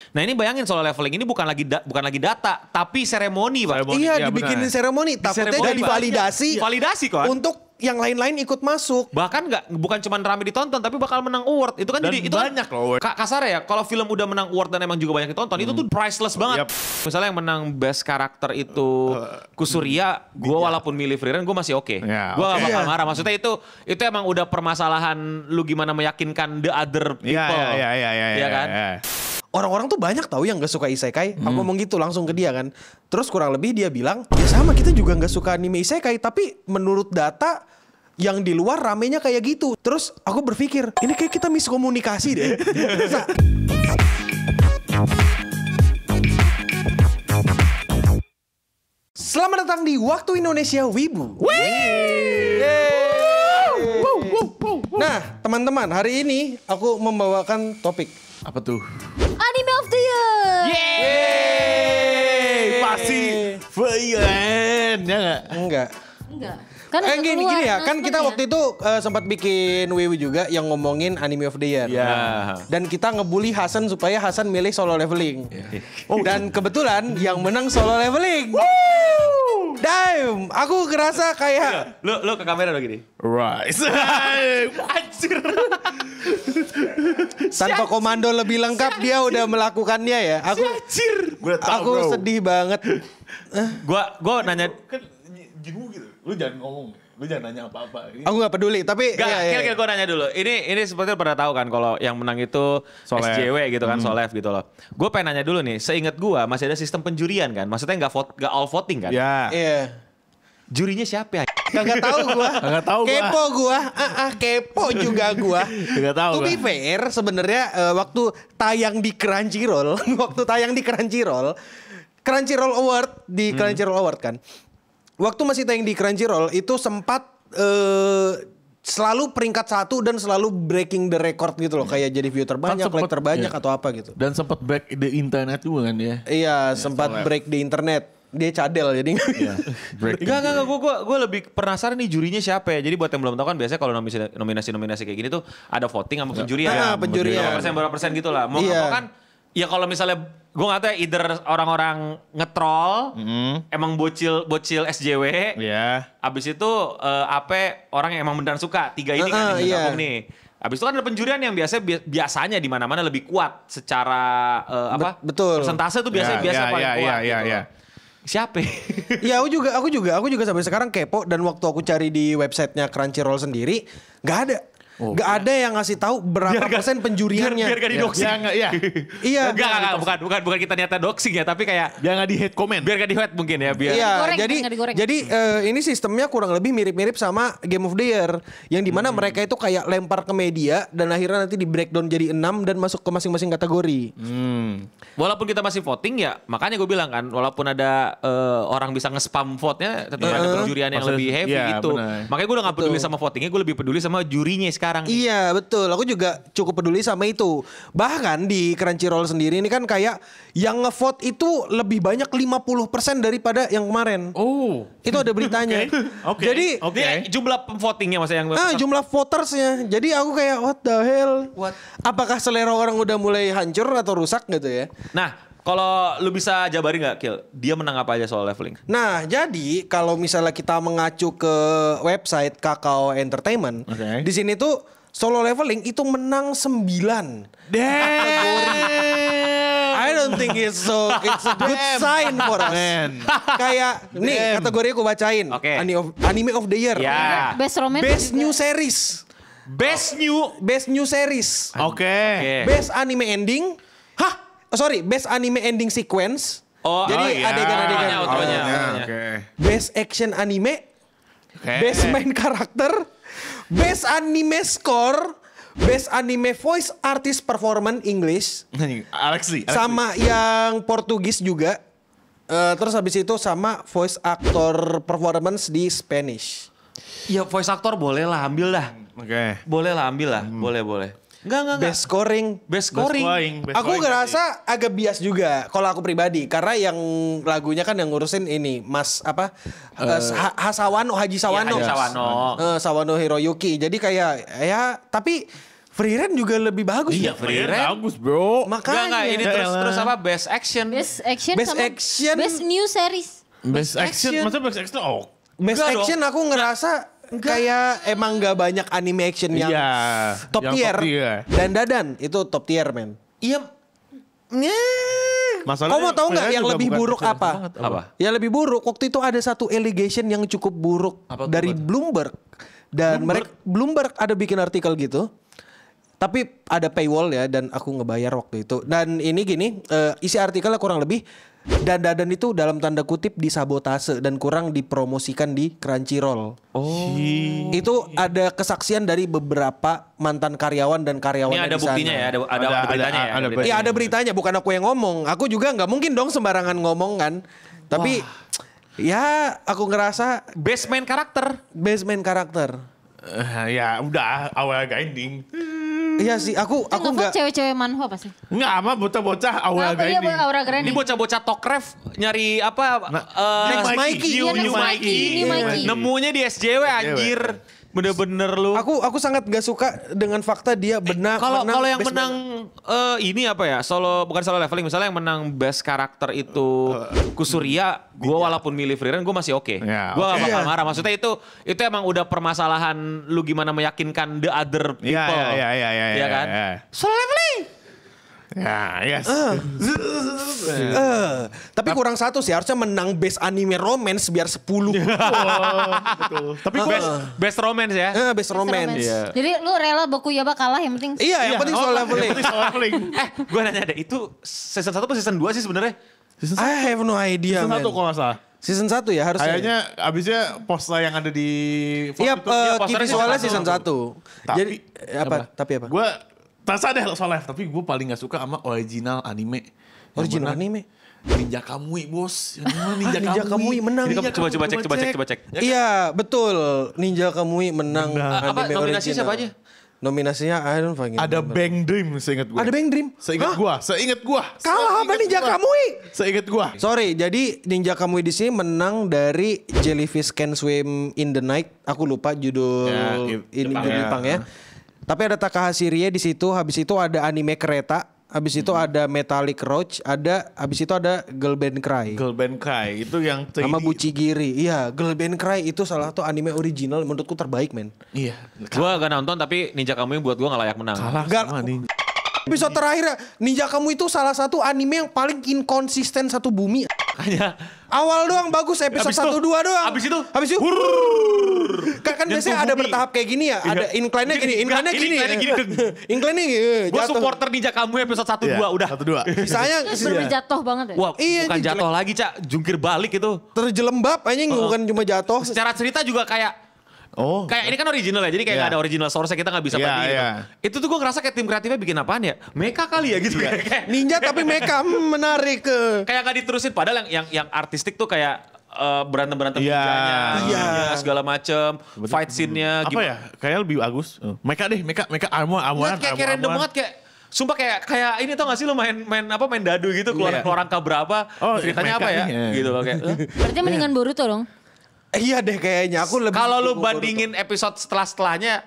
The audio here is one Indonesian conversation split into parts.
Nah ini bayangin solo leveling ini bukan lagi data, tapi seremoni Pak. Iya, dibikinin seremoni. Takutnya gak divalidasi. Validasi kok. Untuk yang lain-lain ikut masuk. Bahkan bukan cuma rame ditonton, tapi bakal menang award. Itu kan Dan jadi itu banyak loh. kasar ya. Kalau film udah menang award dan emang juga banyak ditonton, itu tuh priceless banget. Misalnya yang menang best karakter itu Kusuria, gue walaupun milih Frieren, gue masih oke. Ya, Gue gak bakal Iya. marah. Maksudnya itu emang udah permasalahan lu gimana meyakinkan the other people. Iya kan? Orang-orang tuh banyak tahu yang gak suka isekai. Aku ngomong gitu langsung ke dia kan. Terus kurang lebih dia bilang, ya sama kita juga gak suka anime isekai. Tapi menurut data yang di luar ramenya kayak gitu. Terus aku berpikir, ini kayak kita miskomunikasi deh. Selamat datang di Waktu Indonesia Wibu. Nah, teman-teman, hari ini aku membawakan topik. Apa tuh? Anime of the Year. Yeay! Pasti Frieren, ya nggak? Enggak. Enggak. Kan udah Gini keluar ya, kan kita announcement-nya. waktu itu sempat bikin WW juga yang ngomongin Anime of the Year. Iya. Dan kita ngebully Hasan supaya Hasan milih solo leveling. Dan kebetulan yang menang solo leveling. Damn, aku ngerasa kayak Lu ke kamera dong gini. Rise. Anjir. tanpa komando lebih lengkap dia udah melakukannya ya. Aku sedih banget. Gua nanya Kan jenuh gitu. Lu jangan ngomong. Lu jangan nanya apa-apa. Aku nggak peduli, tapi Gak, iya. gue nanya dulu. Ini seperti pernah tahu kan kalau yang menang itu Solev. SJW gitu kan, Solev gitu loh. Gue pengen nanya dulu nih, seingat gue masih ada sistem penjurian kan? Maksudnya nggak all voting kan? Ya. Iya. Jurinya siapa ya? Kagak tahu gua. Kagak tahu gua. Kepo gua. Kepo juga gua. Kagak tahu To be gua. fair, sebenarnya waktu tayang di Crunchyroll, Crunchyroll Award di Crunchyroll Award kan. Waktu masih tayang di Crunchyroll itu sempat selalu peringkat 1 dan selalu breaking the record gitu loh, kayak jadi view terbanyak, Kan sempet, like terbanyak iya. atau apa gitu. Dan sempat back the internet juga kan dia. Iya, sempat Solev. break di internet. Dia cadel jadi nggak bisa. Break. Enggak, gue lebih penasaran nih jurinya siapa ya. Jadi buat yang belum tahu kan biasanya kalau nominasi kayak gini tuh ada voting sama penjurian. penjurian. Berapa persen gitu lah. Mau Iya. apa kan, ya kalau misalnya gue nggak tahu ya, either orang-orang nge-troll, emang bocil SJW, Ya. abis itu apa orang yang emang beneran suka, 3 ini kan yang iya. gabung nih. Abis itu kan ada penjurian yang biasanya di mana-mana lebih kuat secara Betul. persentase tuh biasanya paling kuat. Iya. Siapa? Ya aku juga sampai sekarang kepo, dan waktu aku cari di websitenya Crunchyroll sendiri nggak ada. Nggak ada yang ngasih tahu berapa persen penjuriannya. Biar gak di-doxing. Ya enggak ya. Iya. Enggak, bukan kita niatnya doxing ya, tapi kayak Biar enggak di hate comment. biar gak di-hate mungkin ya, biar. Iya, Digoreng, jadi nggak digoreng. ini sistemnya kurang lebih mirip-mirip sama Game of the Year, yang dimana mereka itu kayak lempar ke media dan akhirnya nanti di breakdown jadi 6 dan masuk ke masing-masing kategori. Walaupun kita masih voting ya, makanya gue bilang kan, walaupun ada orang bisa nge-spam vote-nya, tetap ada penjurian yang Maksudnya, lebih heavy iya, gitu. benar. Makanya gue udah gak peduli sama votingnya, gue lebih peduli sama jurinya sekarang. Iya betul, aku juga cukup peduli sama itu. Bahkan di Crunchyroll sendiri ini kan kayak yang ngevote itu lebih banyak 50% daripada yang kemarin. Oh. Itu ada beritanya. Oke. Jadi Dia jumlah votingnya maksudnya yang jumlah votersnya. Jadi aku kayak what the hell? Apakah selera orang udah mulai hancur atau rusak gitu ya? Nah, kalau lu bisa jabarin gak, Kil? Dia menang apa aja soal leveling? Nah, jadi kalau misalnya kita mengacu ke website Kakao Entertainment, Oke. di sini tuh solo leveling itu menang 9. I don't think it's a good sign for us. Man. Kayak nih kategori aku bacain. Oke. Anime of the Year. Ya. Best romance. Best juga. New Series. Best new Series. Oke. Best Anime Ending. Hah? Oh, sorry, Best Anime Ending Sequence. Jadi iya. adegan-adegan. Outronya. Oke. Best Action Anime. Oke. Best Main Karakter. Best Anime Score. Best Anime Voice Artist Performance English. Alexi. Sama yang Portugis juga. Terus habis itu sama Voice Actor Performance di Spanish. Ya voice actor boleh lah, ambil dah. Oke. Boleh lah, ambil lah. Boleh. Enggak. Best Scoring. Best scoring. Aku ngerasa agak bias juga kalau aku pribadi, karena yang lagunya kan yang ngurusin ini Mas apa Haji Sawano. Iya, Haji Sawano. Sawano Hiroyuki. Jadi kayak ya, tapi Frieren juga lebih bagus. Iya, ya? Frieren. bagus bro. Makanya. Enggak, ini terus apa best action. Best action Best sama action. best new series. Best action. action. Maksudnya best action Best Enggak action aku ngerasa kayak emang gak banyak anime action yang Iya, top yang tier. top tier. Dan Dadan itu top tier men. Iya. Masalahnya Kau mau tahu nggak Frieren yang juga lebih bukan buruk action apa? banget. Apa? Yang lebih buruk waktu itu ada satu allegation yang cukup buruk Apa tuh, dari apa tuh? Bloomberg. Dan Bloomberg ada bikin artikel gitu. Tapi ada paywall ya dan aku ngebayar waktu itu. Dan ini gini, isi artikelnya kurang lebih dan Dadan itu dalam tanda kutip disabotase dan kurang dipromosikan di Crunchyroll. Oh. Itu ada kesaksian dari beberapa mantan karyawan dan karyawan Ini ada di sana. buktinya ya, ada beritanya ya. ada Iya ada beritanya, bukan aku yang ngomong. Aku juga nggak mungkin dong sembarangan ngomong kan. Tapi ya aku ngerasa Best main karakter. best main karakter. Ya udah awal agak ending. Iya sih, aku Ngevote nggak. cewek-cewek manhwa pasti. Enggak ama bocah-bocah awal Apa agak iya ending. Aura Ini Grande? bocah-bocah Tokref nyari apa? Next Mikey. Iya, Next Mikey. Ini Mikey. Nemunya di SJW anjir. Bener-bener lu. Aku sangat gak suka dengan fakta dia benar. Kalau yang best menang ini apa ya? Bukan solo leveling, misalnya yang menang best karakter itu Kusuria, gua walaupun milih Frieren gua masih oke. Ya, Gua gak oke. bakal marah. Maksudnya itu emang udah permasalahan lu gimana meyakinkan the other people. Iya, kan? iya. Solo leveling. Ya, yes. Tapi kurang satu sih, harusnya menang best anime romance biar 10. Betul. Tapi gue Best romance ya. Best romance. Iya. Jadi lu rela Bokuyaba kalah yang penting. Iya, yang penting soal leveling. Gue nanya deh, itu season 1 apa season 2 sih sebenarnya? I have no idea, season man. 1 kalau nggak salah. Season 1 ya harusnya. Kayaknya abisnya poster yang ada di Iya, Iya, key posternya visualnya season season 1. Tapi- Jadi Tapi apa? Gue terserah deh soal live, tapi gue paling gak suka sama original anime. Yang Original menang anime. Ninja Kamui bos. Yang mana Ninja, Ninja Kamui menang. Ini Ninja coba Kamui, cek. Iya, betul. Ninja Kamui menang Apa anime nominasi original. siapa aja? Nominasinya I don't fucking Ada remember. Bang Dream seingat gue. Ada Bang Dream. Seingat gue. Kalah sama Ninja Kamui. Seingat gue. Sorry, jadi Ninja Kamui di sini menang dari Jellyfish Can Swim in the Night. Aku lupa judul Ya, ini Jepang judul ya. Jepang ya. Tapi ada Takahashi Rie di situ. Habis itu ada anime kereta. Habis itu ada Metallic Roach. Habis itu ada Girl Band Cry. Girl Band Cry itu yang 3D. Sama Buchigiri. Iya, Girl Band Cry itu salah satu anime original menurutku terbaik, men. Iya. Gua gak nonton tapi Ninja Kamui buat gua gak layak menang. Kalah Gak- sama Ninja. Episode terakhir Ninja Kamui itu salah satu anime yang paling inkonsisten satu bumi. Makanya Awal doang bagus, episode Abis itu- 1-2 doang. abis itu Kan biasanya ada bertahap kayak gini ya. Ada incline-nya gini, incline-nya gini. Incline-nya gini, deng. Incline-nya gini. Gua jatuh. supporter Ninja Kamui episode 1 2 udah. 1-2. Sisanya Bener-bener jatuh banget ya. Wah, Iya, bukan ini jatuh lagi, Cak. Jungkir balik itu. terjelembab anjing bukan cuma jatuh. Secara cerita juga kayak Oh. ini kan original ya, jadi kayak Iya. nggak ada original source kita nggak bisa Iya, bandingin. iya. Itu tuh gue ngerasa kayak tim kreatifnya bikin apaan ya? Mecha kali ya gitu. Kayak Ninja tapi mecha menarik ke. kayak nggak diterusin. Padahal yang artistik tuh kayak berantem Iya. ninjanya, segala macem, fight scene-nya. Apa ya? Kayak lebih bagus. Mecha armor. Kayak random banget kayak. Sumpah kayak ini tau gak sih lo main dadu gitu keluar angka berapa Oh, ceritanya mecha apa ya nih, gitu loh kayak. Berarti mendingan Boruto dong. Iya deh kayaknya aku lebih. Kalau lu bandingin episode setelahnya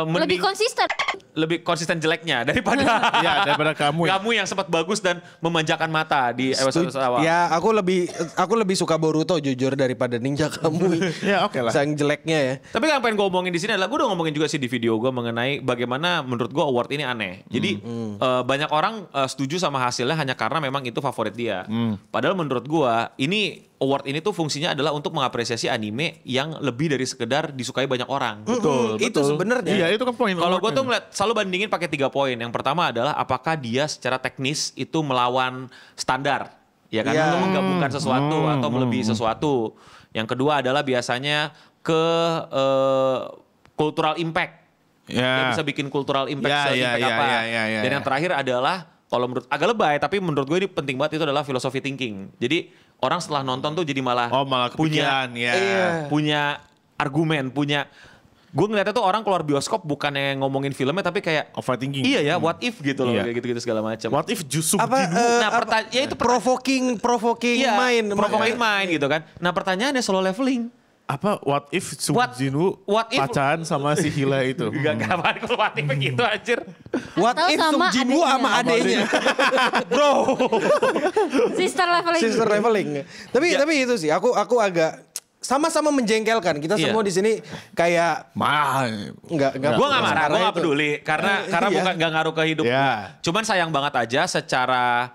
Lebih konsisten. lebih konsisten jeleknya daripada Iya, daripada kamu. kamu yang sempat bagus dan memanjakan mata di episode awal. Ya aku lebih suka Boruto jujur daripada Ninja kamu. Ya, oke lah. Sang jeleknya ya. Tapi yang pengen gue omongin di sini adalah gue udah ngomongin juga sih di video gue mengenai bagaimana menurut gue award ini aneh. Jadi banyak orang setuju sama hasilnya hanya karena memang itu favorit dia. Padahal menurut gue ini award ini tuh fungsinya adalah untuk mengapresiasi anime yang lebih dari sekedar disukai banyak orang. Betul. Itu sebenarnya. Iya, itu kan poin. Kalau gue tuh ngeliat selalu bandingin pakai 3 poin. Yang pertama adalah apakah dia secara teknis itu melawan standar, ya kan? Iya. Untuk menggabungkan sesuatu atau melebihi sesuatu. Yang kedua adalah biasanya ke cultural impact. Dia Ya. bisa bikin cultural impact Ya, se-impact ya, apa. ya, ya, ya, Dan ya. yang terakhir adalah kalau menurut agak lebay tapi menurut gue ini penting banget itu adalah philosophy thinking. Jadi orang setelah nonton tuh jadi malah kepikiran, ya. punya argumen, gue ngeliatnya tuh orang keluar bioskop bukannya ngomongin filmnya tapi kayak Overthinking. iya ya what if gitu loh Iya. kayak gitu-gitu segala macam. What if justru Ya itu provoking iya, mind. provoking mind gitu kan. Nah pertanyaannya solo leveling What if Subjinu pacaran sama si Hila itu? Gak kalau what if gitu anjir. What Atau if sama Subjinwoo sama adeknya? Bro. Sister leveling. Tapi itu sih aku agak sama-sama menjengkelkan. Kita semua di sini kayak enggak Gue gak marah, gue gak peduli karena bukan gak ngaruh ke hidup. Cuman sayang banget aja secara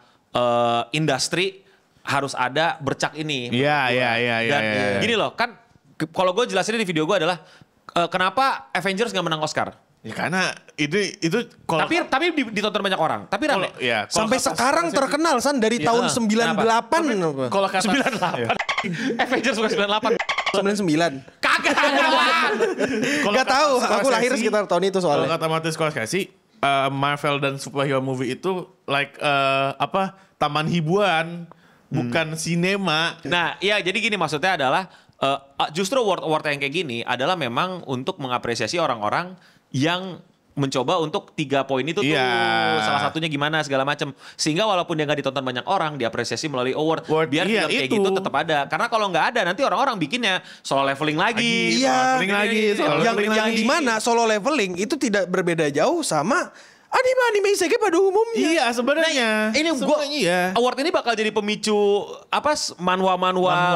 industri harus ada bercak ini. Dan gini loh, kan kalau gue jelasin di video gue adalah kenapa Avengers gak menang Oscar. Ya karena itu tapi ditonton banyak orang. Tapi rame. Sampai sekarang terkenal San dari tahun 98. Kalau kata 98. Avengers bukan 98. 99. Kagak. Gak tahu, aku lahir sekitar tahun itu soalnya. Kalau kata Martin Scorsese, Marvel dan superhero movie itu taman hiburan, bukan sinema. Nah, iya jadi gini maksudnya adalah justru award yang kayak gini adalah memang untuk mengapresiasi orang-orang yang mencoba untuk 3 poin itu tuh salah satunya gimana segala macam sehingga walaupun dia nggak ditonton banyak orang diapresiasi melalui award biar film kayak gitu tetap ada karena kalau nggak ada nanti orang-orang bikinnya solo leveling lagi yang dimana solo leveling itu tidak berbeda jauh sama anime isekai pada umumnya. Iya sebenarnya. Ini gua award ini bakal jadi pemicu manhwa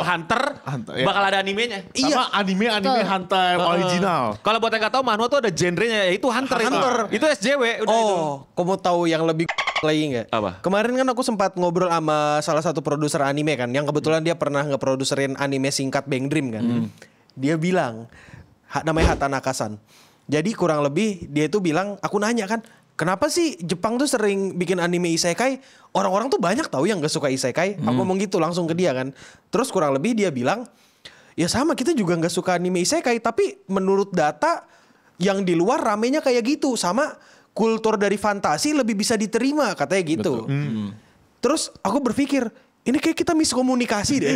Hunter bakal ada animenya. Sama anime Hunter original. Kalau buat yang nggak tahu manhwa tuh ada genrenya yaitu Hunter. Itu SJW udah itu. Kamu tahu yang lebih lagi nggak? Apa? Kemarin kan aku sempat ngobrol sama salah satu produser anime kan, yang kebetulan dia pernah ngeproduserin anime singkat Bang Dream kan. Dia bilang namanya Hatanaka-san. Jadi kurang lebih dia itu bilang, aku nanya kan, kenapa sih Jepang tuh sering bikin anime isekai? Orang-orang tuh banyak tahu yang gak suka isekai. Aku ngomong gitu langsung ke dia kan. Terus kurang lebih dia bilang, ya sama kita juga gak suka anime isekai. Tapi menurut data yang di luar ramenya kayak gitu. Sama kultur dari fantasi lebih bisa diterima katanya gitu. Terus aku berpikir, ini kayak kita miskomunikasi deh.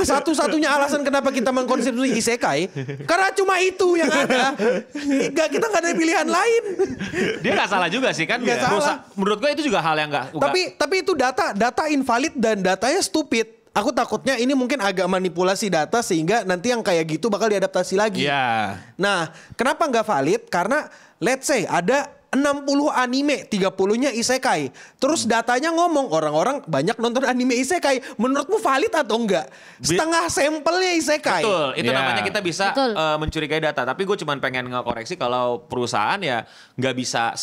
Satu-satunya alasan kenapa kita mengkonsumsi isekai karena cuma itu yang ada. Kita nggak ada pilihan lain. Dia nggak salah juga sih kan. Nggak salah. Menurut gue itu juga hal yang nggak. Tapi itu data invalid dan datanya stupid. Aku takutnya ini mungkin agak manipulasi data sehingga nanti yang kayak gitu bakal diadaptasi lagi. Nah, kenapa nggak valid? Karena let's say ada 60 anime, 30-nya isekai. Terus datanya ngomong orang-orang banyak nonton anime isekai. Menurutmu valid atau enggak? Setengah sampelnya isekai. Betul, itu namanya kita bisa mencurigai data. Tapi gue cuma pengen ngekoreksi kalau perusahaan ya nggak bisa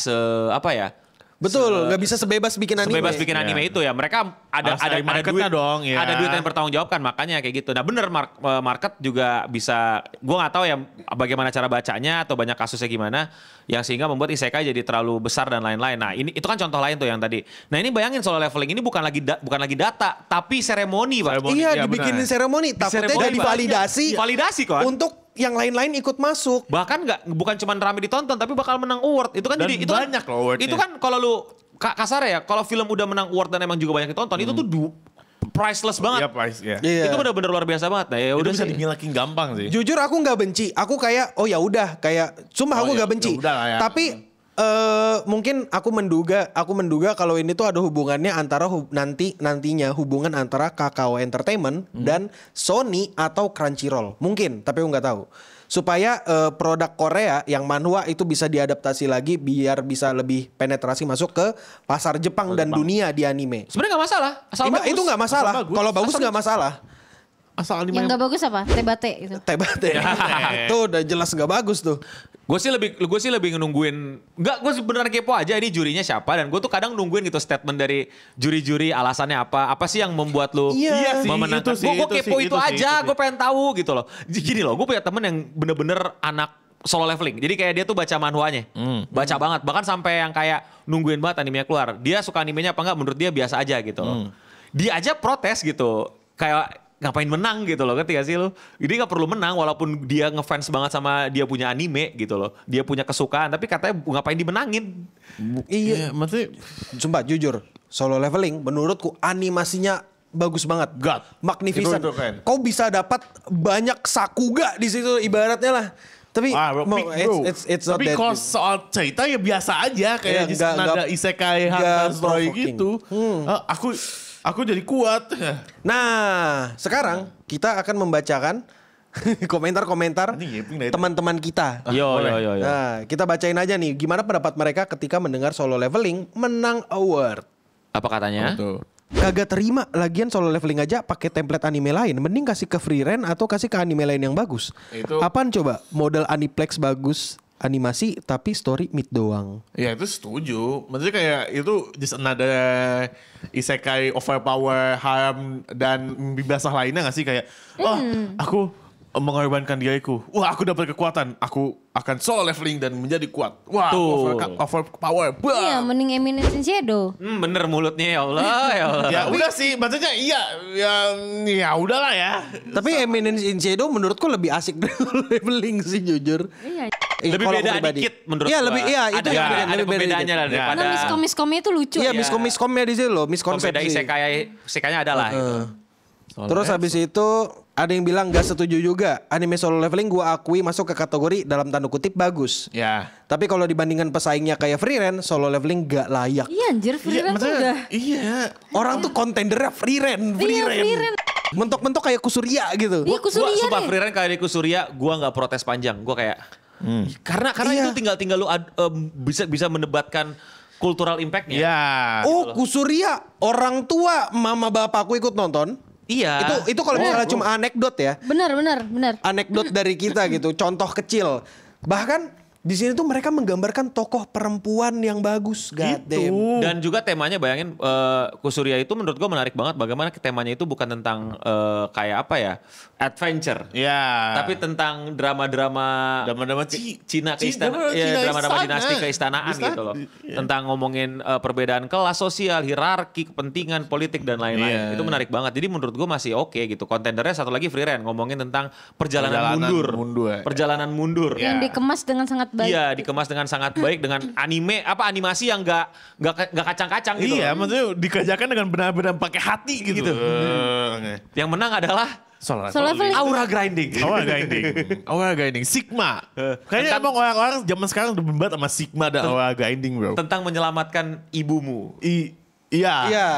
Betul, nggak bisa sebebas bikin anime. Sebebas bikin anime itu ya. Mereka ada duit dong, ya. Ada duit yang bertanggung jawab kan, makanya kayak gitu. Nah bener market juga bisa. Gue nggak tahu ya bagaimana cara bacanya atau banyak kasusnya gimana yang sehingga membuat isekai jadi terlalu besar dan lain-lain. Nah itu kan contoh lain tuh yang tadi. Nah ini bayangin solo leveling ini bukan lagi data, tapi seremoni pak. Iya dibikinin seremoni. Takutnya jadi validasi. Validasi kok. Untuk yang lain-lain ikut masuk. Bahkan bukan cuma rame ditonton tapi bakal menang award. Itu kan dan jadi banyak loh awardnya. Itu kan kalau lu kasar ya, kalau film udah menang award dan emang juga banyak ditonton itu tuh priceless banget. Itu benar-benar luar biasa banget. Nah, ya udah bisa dimilikin gampang sih. Jujur aku nggak benci. Aku kayak ya udah kayak sumpah aku nggak benci. Ya. Tapi mungkin aku menduga kalau ini tuh ada hubungannya antara nantinya hubungan antara Kakao Entertainment dan Sony atau Crunchyroll. Mungkin, tapi aku nggak tahu. Supaya produk Korea yang manhwa itu bisa diadaptasi lagi biar bisa lebih penetrasi masuk ke pasar Jepang dan dunia di anime. Sebenarnya nggak masalah. Itu nggak masalah. Kalau bagus nggak masalah. Asal anime yang nggak bagus apa? Tebate itu. Tebate. Tuh udah jelas nggak bagus tuh. Gue sih lebih nungguin. Gue beneran kepo aja ini jurinya siapa dan gue tuh kadang nungguin gitu statement dari juri-juri alasannya apa sih yang membuat lu memenangkan. Gue kepo itu aja. Gue pengen tahu gitu loh. Gini loh, gue punya temen yang bener-bener anak solo leveling. Jadi kayak dia tuh baca manhwanya. Baca banget. Bahkan sampai yang kayak nungguin banget animenya keluar. Dia suka animenya apa enggak, menurut dia biasa aja gitu loh. Dia aja protes gitu. Kayak ngapain menang gitu loh, ngerti gak sih lu? Dia gak perlu menang walaupun dia ngefans banget sama dia punya anime gitu loh. Dia punya kesukaan tapi katanya ngapain dimenangin. Iya, maksudnya sumpah jujur, solo leveling menurutku animasinya bagus banget. Magnificent. Kau bisa dapat banyak sakuga di situ ibaratnya lah. Tapi it's not tapi kalau soal cerita ya biasa aja kayak nada isekai Hunter Story gitu. Aku jadi kuat. Nah, sekarang kita akan membacakan Komentar-komentar Anjing, Yeping dari teman-teman kita. Yo. Nah, kita bacain aja nih gimana pendapat mereka ketika mendengar Solo Leveling menang award. Apa katanya? Tuh. Kagak terima, lagian Solo Leveling aja pakai template anime lain. Mending kasih ke free rent atau kasih ke anime lain yang bagus. Itu- Apaan coba? Model Aniplex bagus, animasi tapi story mid doang. Ya itu setuju. Maksudnya kayak itu just another isekai overpower harem dan mimpi basah lainnya gak sih kayak aku mengorbankan diriku. Wah, aku dapat kekuatan. Aku akan solo leveling dan menjadi kuat. Wah, Tuh. overpower. Iya, mending Eminence in Shadow. Bener mulutnya ya Allah, ya Allah. Ya udah sih, maksudnya ya udahlah ya. Tapi Eminence in Shadow menurutku lebih asik dari Solo Leveling sih jujur. Iya. Lebih Kalau beda pribadi. dikit menurut Iya, gua. lebih itu ada, yang ada lebih beda perbedaannya lah dikit. daripada Karena miskom-miskomnya itu lucu. Iya, miskom-miskomnya di situ loh, miskonsepsi. pembeda isekainya ada lah. gitu. Terus habis itu ada yang bilang gak setuju juga. Anime Solo Leveling gua akui masuk ke kategori dalam tanda kutip bagus. Ya. Tapi kalau dibandingkan pesaingnya kayak Free Rent, Solo Leveling gak layak. Iya anjir, Free Rent tuh maksudnya, udah. iya. Orang tuh kontendernya Free Rent, Iya, Free Rent. Mentok-mentok kayak Kusuria gitu. Iya, Gua Kusuria sumpah nih. free rent kayak di Kusuria, gua nggak protes panjang. Gua kayak karena Iya. itu tinggal lu bisa mendebatkan cultural impact-nya. Ya. Oh, Kusuria, orang tua mama bapakku ikut nonton. Iya. Itu kalau misalnya cuma anekdot ya. Benar. Anekdot dari kita gitu, contoh kecil. Bahkan di sini tuh mereka menggambarkan tokoh perempuan yang bagus, goddamn. Dan juga temanya bayangin Kusuria itu menurut gue menarik banget bagaimana temanya itu bukan tentang kayak apa ya adventure, Ya. tapi tentang drama-drama Drama-drama Cina ke istana, ya, drama-drama dinasti keistanaan gitu loh. Tentang ngomongin perbedaan kelas sosial, hierarki, kepentingan politik dan lain-lain. Iya. Itu menarik banget. Jadi menurut gue masih oke gitu. Kontendernya satu lagi Free Rent ngomongin tentang perjalanan mundur. Perjalanan mundur. Yang dikemas dengan sangat baik. Iya, dikemas dengan sangat baik dengan animasi yang nggak kacang-kacang gitu. Iya, loh. maksudnya dikerjakan dengan benar-benar pakai hati gitu. Yang menang adalah Solo Leveling. Aura Grinding. Aura Grinding. Sigma. Kayaknya emang orang-orang zaman sekarang udah berdebat sama Sigma dan Aura Grinding, bro. Tentang menyelamatkan ibumu. Iya. Iya.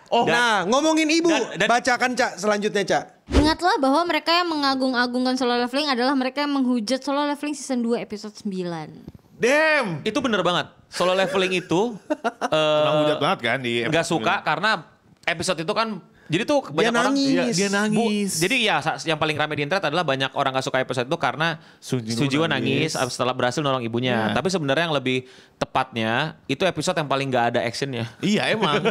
Oh, nah, ngomongin ibu, dan- bacakan Cak selanjutnya Cak. Ingatlah bahwa mereka yang mengagung-agungkan Solo Leveling adalah mereka yang menghujat Solo Leveling season 2 episode 9. damn. Itu bener banget. Solo Leveling itu Emang hujat banget kan di nggak suka karena episode itu kan jadi tuh banyak orang nangis. Dia nangis. jadi ya yang paling ramai di internet adalah banyak orang gak suka episode itu karena Sujiwo nangis setelah berhasil nolong ibunya. Tapi sebenarnya yang lebih tepatnya itu episode yang paling gak ada actionnya. Iya emang.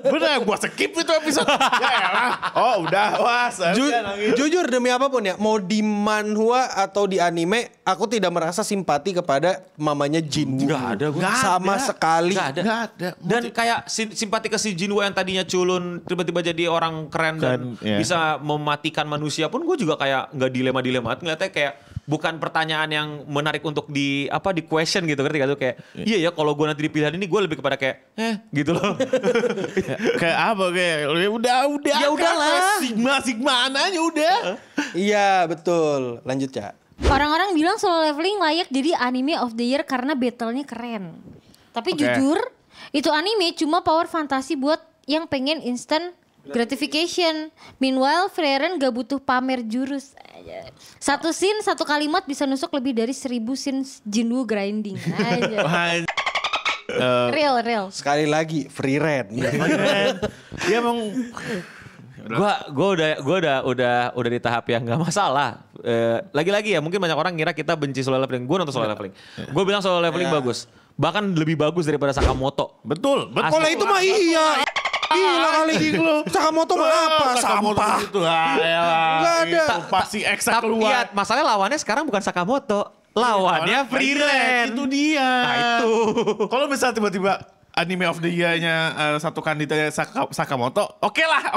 Bener, gua skip itu episode. Ya elah. Oh udah, wah seharusnya nangis. Jujur demi apapun ya, mau di manhwa atau di anime, aku tidak merasa simpati kepada mamanya Jinwoo. Nggak ada, gua. Sama sekali. Nggak ada. Nggak ada. Dan kayak simpati ke si Jinwoo yang tadinya culun tiba-tiba jadi orang keren dan Iya. bisa mematikan manusia pun gue juga kayak nggak dilema-dilema ngeliatnya kayak bukan pertanyaan yang menarik untuk di question gitu ngerti gak tuh kayak iya ya kalau gue nanti dipilihan ini gue lebih kepada kayak gitu loh. Kayak apa kayak udah Ya udahlah. Sigmaan aja udah. Iya, betul. Lanjut Cak. Orang-orang bilang Solo Leveling layak jadi anime of the year karena battle-nya keren. Tapi Oke. jujur, itu anime cuma power fantasi buat yang pengen instant gratification. Meanwhile, Frieren gak butuh pamer jurus. Satu scene, satu kalimat bisa nusuk lebih dari 1000 scenes Jinwoo grinding. Aja. Real. Sekali lagi, free rent. Dia emang Gua udah di tahap yang nggak masalah. Lagi-lagi ya mungkin banyak orang ngira kita benci Solo Leveling. Gue nonton Solo Leveling. Gue bilang Solo Leveling bagus. Bahkan lebih bagus daripada Sakamoto. betul. Kalau itu mah iya. Gila kali lu. Sakamoto mah apa? Sampah. Itu ya. Nggak ada. Pasti eksak Tapi keluar. masalahnya lawannya sekarang bukan Sakamoto. Lawannya Frieren. Itu dia. Nah itu. Kalau misalnya tiba-tiba anime of the year-nya satu kandidatnya Sakamoto, oke lah.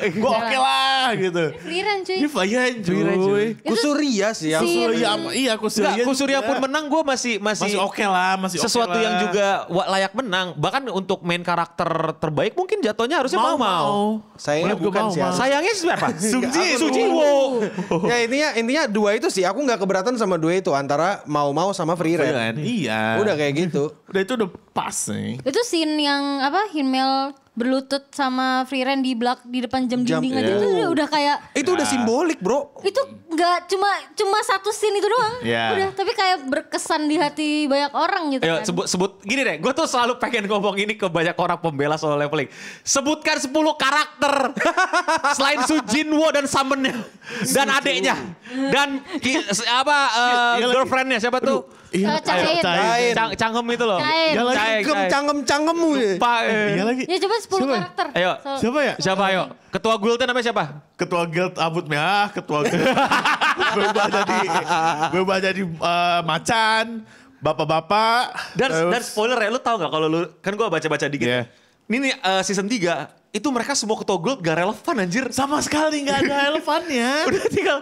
Gue oke lah gitu. Frieren cuy. Ini Frieren cuy. Kusuria sih yang Iya, Kusuria pun menang gue masih masih oke lah, masih oke sesuatu lah. yang juga layak menang. Bahkan untuk main karakter terbaik mungkin jatuhnya harusnya mau. Sayangnya Menurut gua bukan mau, sih. mau. Sayangnya siapa? Sujiwo. Ya intinya dua itu sih. Aku nggak keberatan sama dua itu antara mau sama free rent. Iya. Udah kayak gitu. Udah itu udah pas nih. Itu scene yang apa? Himmel berlutut sama Frieren di depan jam dinding aja itu udah kayak Itu udah simbolik, bro. itu nggak cuma satu scene itu doang. Iya. Udah, tapi kayak berkesan di hati banyak orang gitu Ayo kan. sebut gini deh, gue tuh selalu pengen ngomong ini ke banyak orang pembela Solo Leveling. Sebutkan 10 karakter selain Sujinwo dan summonnya dan adeknya dan girlfriendnya siapa tuh? Cain. Canghem itu loh. Cain. Cangkem-cangkemmu ya. Pak. Iya lagi. Ya coba 10 karakter. Ayo. Siapa ya? Siapa ayo? Ketua guildnya namanya siapa? Ketua guild abut merah, ketua guild berubah jadi macan, bapak-bapak. Dan spoiler ya, lu tau gak kalau lu, kan gue baca-baca dikit. Yeah. Ini nih season 3, itu mereka semua ketua guild gak relevan anjir. Sama sekali gak ada relevannya. Udah tinggal,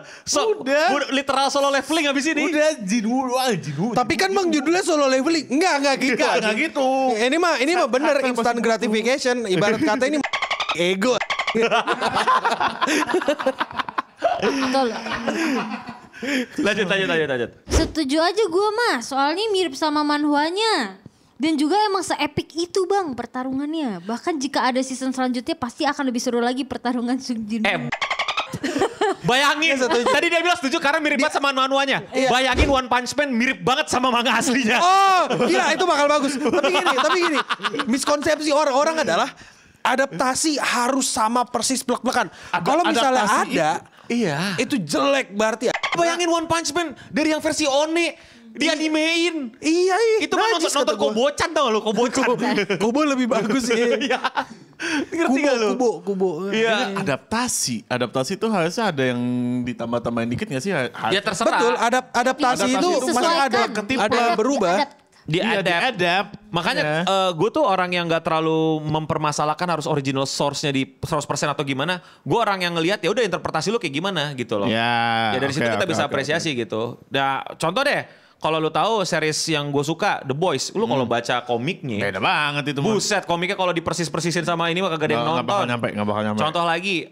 literal Solo Leveling abis ini. Udah Jinwoo. Tapi kan bang judulnya Solo Leveling. Enggak gitu. Enggak gitu. Ini mah bener Karakter instant pasti gratification. Ibarat kata ini ego. Betul. Lanjut. Setuju aja gue mah, soalnya mirip sama manhwanya. Dan juga emang se-epic itu bang pertarungannya. Bahkan jika ada season selanjutnya pasti akan lebih seru lagi pertarungan Sungjin. Bayangin, tadi dia bilang setuju karena mirip banget sama manuanya. Bayangin One Punch Man mirip banget sama manga aslinya. Oh, gila itu bakal bagus. Tapi gini, miskonsepsi orang-orang adalah adaptasi harus sama persis plek-plekan. Kalau misalnya ada, itu jelek berarti. Bayangin One Punch Man dari yang versi One dianimein. Iya. Itu kan nonton Kobocan tau gak lu? Kobocan. Kobo lebih bagus ya. Iya. Ngerti gak lu? Kubo. Iya. Adaptasi itu harusnya ada yang ditambah-tambahin dikit gak sih? Ya terserah. Betul, adaptasi itu masa ada berubah. Di-adapt. Makanya gue tuh orang yang gak terlalu mempermasalahkan harus original source-nya di 100% atau gimana. Gue orang yang ngelihat ya udah interpretasi lu kayak gimana gitu loh. Ya dari situ kita bisa apresiasi gitu. Nah contoh deh. Kalau lu tahu series yang gue suka The Boys, lu kalau baca komiknya beda banget itu. Buset, komiknya kalau dipersis-persisin sama ini mah kagak ada yang nonton. Nggak bakal nyampe. Contoh lagi,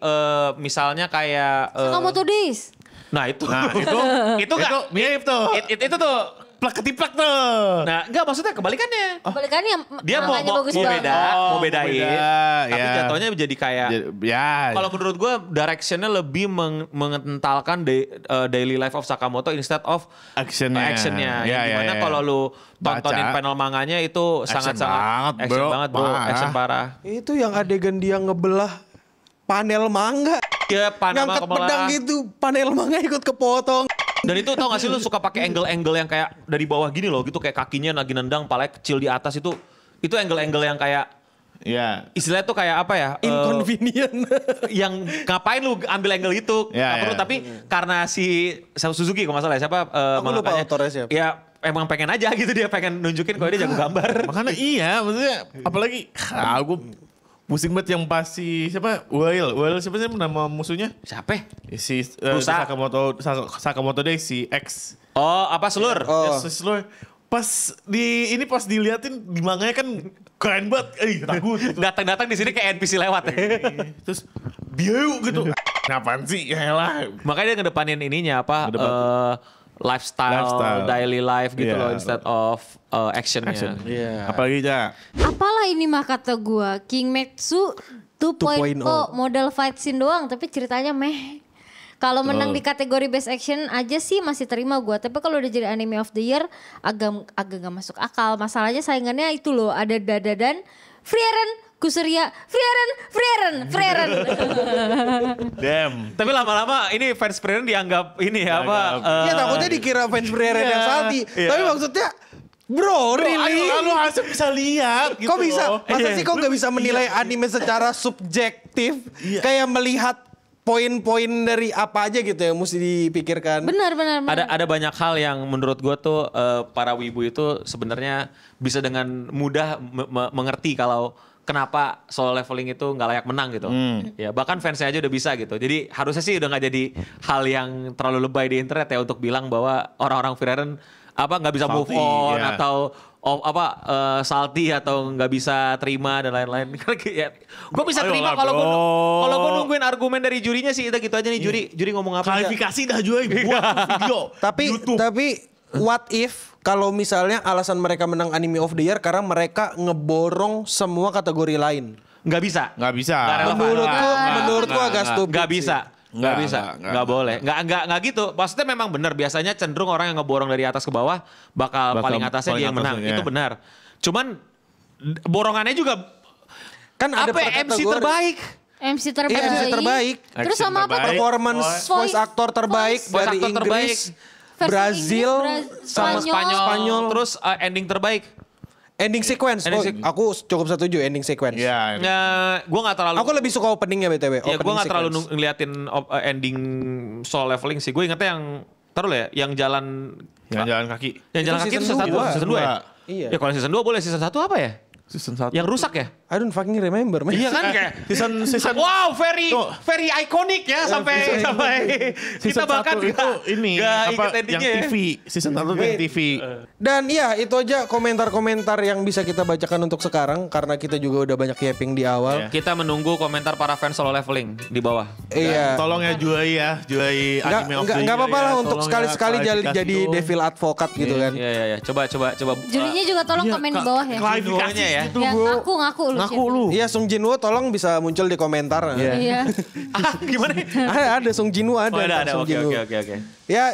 misalnya kayak Sakamoto Days. Nah itu itu mirip tuh. Itu tuh plak ketiplak tuh. Nah, enggak maksudnya kebalikannya. Kebalikannya Dia mau bagus banget. mau bedain. Tapi jatuhnya jadi kayak kalau menurut gue directionnya lebih mengentalkan daily life of Sakamoto instead of actionnya. Yang dimana kalau lu tontonin panel manganya itu sangat-sangat action banget bro. Action parah. Itu yang adegan dia ngebelah panel manga. Iya, panel manga ngangkat pedang gitu, panel manga ikut kepotong. Dan itu tau gak sih lu suka pakai angle-angle yang kayak dari bawah gini loh gitu, kayak kakinya lagi nendang, palanya kecil di atas itu angle-angle yang kayak istilahnya tuh kayak apa ya? Inconvenient. Yang ngapain lu ambil angle itu? Gak perlu, tapi karena si Suzuki kalau masalah siapa Aku lupa autornya siapa. Ya emang pengen aja gitu, dia pengen nunjukin kalau dia jago gambar. Makanya maksudnya apalagi aku pusing banget yang pasti siapa? Whale siapa sih nama musuhnya? Siapa? Si Sakamoto Days si X. Oh, apa Slur? Si Slur. Pas diliatin di manganya kan keren banget. Takut. Datang-datang di sini kayak NPC lewat. Terus biau gitu. Apaan sih? Yaelah. Makanya dia ngedepanin ininya apa? Lifestyle, daily life gitu loh instead of actionnya. Apalagi Ca? Apalah ini mah kata gua, Kimetsu 2.0 model fight scene doang tapi ceritanya meh. Kalau menang di kategori best action aja sih masih terima gua, tapi kalau udah jadi anime of the year agak gak masuk akal. Masalahnya saingannya itu loh, ada Dada dan Frieren, Kusuria, Frieren. Damn. Tapi lama-lama ini fans Frieren dianggap ini apa? Iya takutnya dikira fans Frieren yang salty. Tapi maksudnya bro, really? Lu harusnya bisa lihat gitu. Kok bisa? Masa sih kok gak bisa menilai anime secara subjektif? Kayak melihat poin-poin dari apa aja gitu yang mesti dipikirkan. Benar. Ada banyak hal yang menurut gue tuh para wibu itu sebenarnya bisa dengan mudah mengerti kalau kenapa Solo Leveling itu nggak layak menang gitu. Ya bahkan fansnya aja udah bisa gitu. Jadi harusnya sih udah nggak jadi hal yang terlalu lebay di internet ya untuk bilang bahwa orang-orang Frieren nggak bisa move on atau salty atau nggak bisa terima dan lain-lain. Gue bisa terima kalau gue nungguin argumen dari jurinya sih, itu gitu aja nih juri ngomong apa. Klarifikasi dah juga buat video. Tapi what if kalau misalnya alasan mereka menang anime of the year karena mereka ngeborong semua kategori lain? nggak bisa. Nggak bisa. Nggak relevan. Menurutku agak stupid. Nggak bisa. Nggak bisa, nggak. nggak boleh, nggak gitu. Maksudnya memang benar. Biasanya cenderung orang yang ngeborong dari atas ke bawah bakal paling atasnya paling dia yang menang. atasnya, Itu ya. benar. Cuman borongannya juga Kan ada apa ya, MC terbaik. MC terbaik. MC terbaik. Terus Action sama apa? terbaik. Performance voice actor terbaik Voice dari actor terbaik. Inggris, Versi Brazil, Inggris, sama Spanyol. Spanyol. Terus ending terbaik. Ending sequence. Ending Aku cukup setuju ending sequence. Iya. Gue nggak terlalu. Aku lebih suka openingnya BTW. Ya gue opening nggak terlalu sequence. ngeliatin ending solo leveling sih. Gue ingetnya yang taruh ya, yang jalan Yang jalan kaki. yang jalan Itu kaki itu season season 1 dua. season 2 ya? Iya. Ya kalau season 2 boleh, season 1 apa ya? Season 1. Yang rusak ya? I don't fucking remember, man. Iya kan kayak Season wow, very Tuh. very ikonik ya sampai kita bahkan itu ini nggak apa inget yang endingnya ya. TV. Season 1 yang TV. Dan iya itu aja komentar-komentar yang bisa kita bacakan untuk sekarang karena kita juga udah banyak yapping di awal. Iya. Kita menunggu komentar para fans solo leveling di bawah. Iya. Tolong ya Juai anime of the Nggak year apa-apa ya. lah untuk Tolong sekali-sekali ya, klarifikasi jadi dong. devil advocate gitu kan. Iya iya iya. Coba. Jurinya juga tolong Iya, komen di bawah ya. Klarifikasinya ya. gitu, Yang bro. ngaku lu. Ngaku siapa? lu. Iya Sung Jinwoo tolong bisa muncul di komentar. Iya. Gimana? ada Sung Jinwoo ada. Oh, ada. Sung Oke Jinwoo. oke. Ya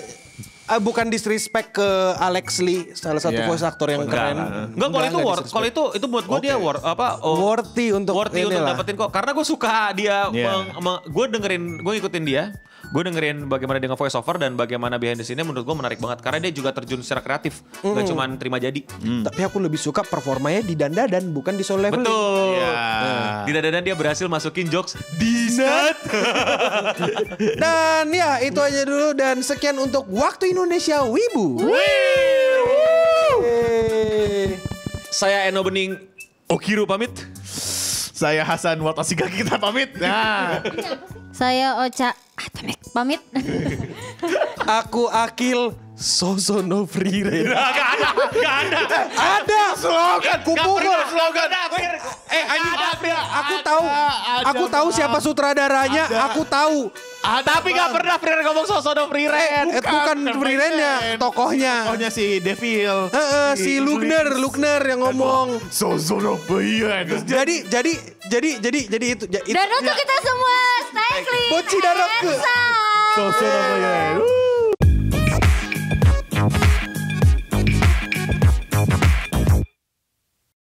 bukan disrespect ke Alex Lee salah satu Iya. voice actor yang keren. Enggak kalau itu worth. Kalau itu buat gue dia Worthy untuk inilah. dapetin kok. Karena gue suka dia, Iya. gue ngikutin dia. Gue dengerin bagaimana dia nge-voice over dan bagaimana behind the scene-nya menurut gue menarik banget. Karena dia juga terjun secara kreatif. Gak cuma terima jadi. Tapi aku lebih suka performanya di Dandadan bukan di solo leveling. Betul. Iya. Di Dandadan dia berhasil masukin jokes Dinat. Dan ya itu aja dulu dan sekian untuk Waktu Indonesia Wibu. Saya Eno Bening Okiru pamit. Saya Hasan Watasiga kita pamit. Nah. Saya Ocha Atomek pamit. Aku Akil Sosono Freeren. Gak ada. Ada slogan kupukul. Slogan. Aku tahu siapa sutradaranya. Aku tahu. Tapi gak pernah Freeren ngomong Sosono Freeren. Bukan Freerennya, tokohnya. Pokoknya si Devil. Si Lugner yang ngomong. Sosono Freeren. Jadi itu. Dan untuk kita semua, stay clean. Boci Daroku. and sound. Sosono Freeren.